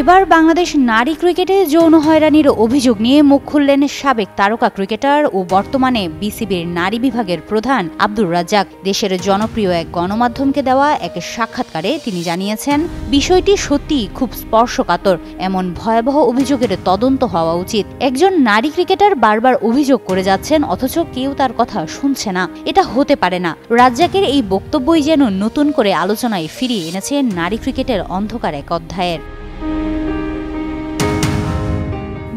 এবার বাংলাদেশ নারী ক্রিকেটে যৌন হয়রানির অভিযোগ নিয়ে মুখ খুললেন সাবেক তারকা ক্রিকেটার ও বর্তমানে বিসিবির নারী বিভাগের প্রধান আব্দুর রাজ্জাক। দেশের জনপ্রিয় এক গণমাধ্যমকে দেওয়া এক সাক্ষাৎকারে তিনি জানিয়েছেন, বিষয়টি সত্যিই খুব স্পর্শকাতর। এমন ভয়াবহ অভিযোগের তদন্ত হওয়া উচিত। একজন নারী ক্রিকেটার বারবার অভিযোগ করে যাচ্ছেন, অথচ কেউ তার কথা শুনছে না। এটা হতে পারে না। রাজ্জাকের এই বক্তব্যই যেন নতুন করে আলোচনায় ফিরিয়ে এনেছে নারী ক্রিকেটের অন্ধকার এক অধ্যায়ের।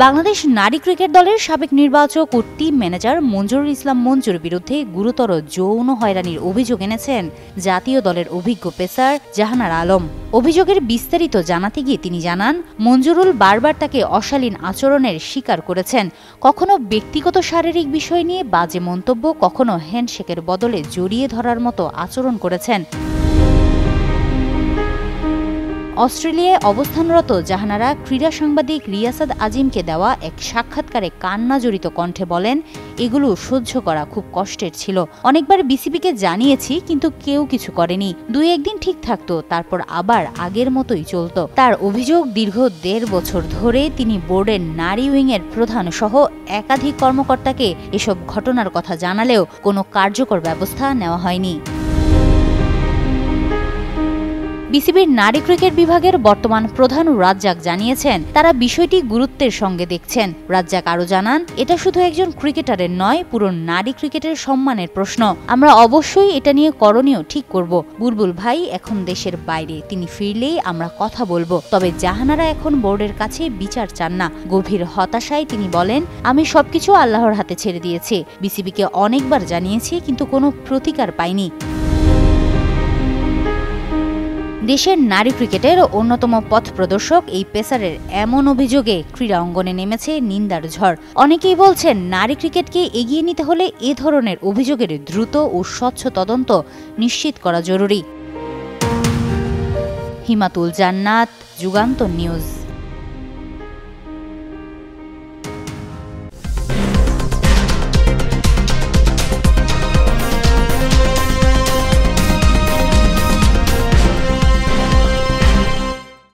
বাংলাদেশ নারী ক্রিকেট দলের সাবেক নির্বাচক ও টিম ম্যানেজার মঞ্জুরুল ইসলাম মঞ্জুর বিরুদ্ধে গুরুতর যৌন হয়রানির অভিযোগ এনেছেন জাতীয় দলের অভিজ্ঞ পেসার জাহানারা আলম। অভিযোগের বিস্তারিত জানাতে গিয়ে তিনি জানান, মঞ্জুরুল বারবার তাকে অশালীন আচরণের শিকার করেছেন। কখনো ব্যক্তিগত শারীরিক বিষয় নিয়ে বাজে মন্তব্য, কখনো হ্যান্ডশেকের বদলে জড়িয়ে ধরার মতো আচরণ করেছেন। অস্ট্রেলিয়ায় অবস্থানরত জাহানারা ক্রীড়া সাংবাদিক রিয়াসাদ আজিমকে দেওয়া এক সাক্ষাৎকারে কান্নাজড়িত কণ্ঠে বলেন, এগুলো সহ্য করা খুব কষ্টের ছিল। অনেকবার বিসিবিকে জানিয়েছি, কিন্তু কেউ কিছু করেনি। 2-1 দিন ঠিক থাকতো, তারপর আবার আগের মতোই চলত। তার অভিযোগ, দীর্ঘ 1.5 বছর ধরে তিনি বোর্ডের নারী উইংয়ের প্রধান সহ একাধিক কর্মকর্তাকে এসব ঘটনার কথা জানালেও কোনো কার্যকর ব্যবস্থা নেওয়া হয়নি। বিসিবির নারী ক্রিকেট বিভাগের বর্তমান প্রধান রাজ্জাক জানিয়েছেন, তারা বিষয়টি গুরুত্বের সঙ্গে দেখছেন। রাজ্জাক আরও জানান, এটা শুধু একজন ক্রিকেটারের নয়, পুরো নারী ক্রিকেটের সম্মানের প্রশ্ন। আমরা অবশ্যই এটা নিয়ে করণীয় ঠিক করব। বুলবুল ভাই এখন দেশের বাইরে, তিনি ফিরলেই আমরা কথা বলবো। তবে জাহানারা এখন বোর্ডের কাছে বিচার চান না। গভীর হতাশায় তিনি বলেন, আমি সবকিছু আল্লাহর হাতে ছেড়ে দিয়েছি। বিসিবিকে অনেকবার জানিয়েছি, কিন্তু কোনো প্রতিকার পাইনি। দেশের নারী ক্রিকেটের অন্যতম পথ প্রদর্শক এই পেসারের এমন অভিযোগে ক্রীড়া অঙ্গনে নেমেছে নিন্দার ঝড়। অনেকেই বলছেন, নারী ক্রিকেটকে এগিয়ে নিতে হলে এ ধরনের অভিযোগের দ্রুত ও স্বচ্ছ তদন্ত নিশ্চিত করা জরুরি। হিমাতুল জান্নাত, যুগান্তর নিউজ।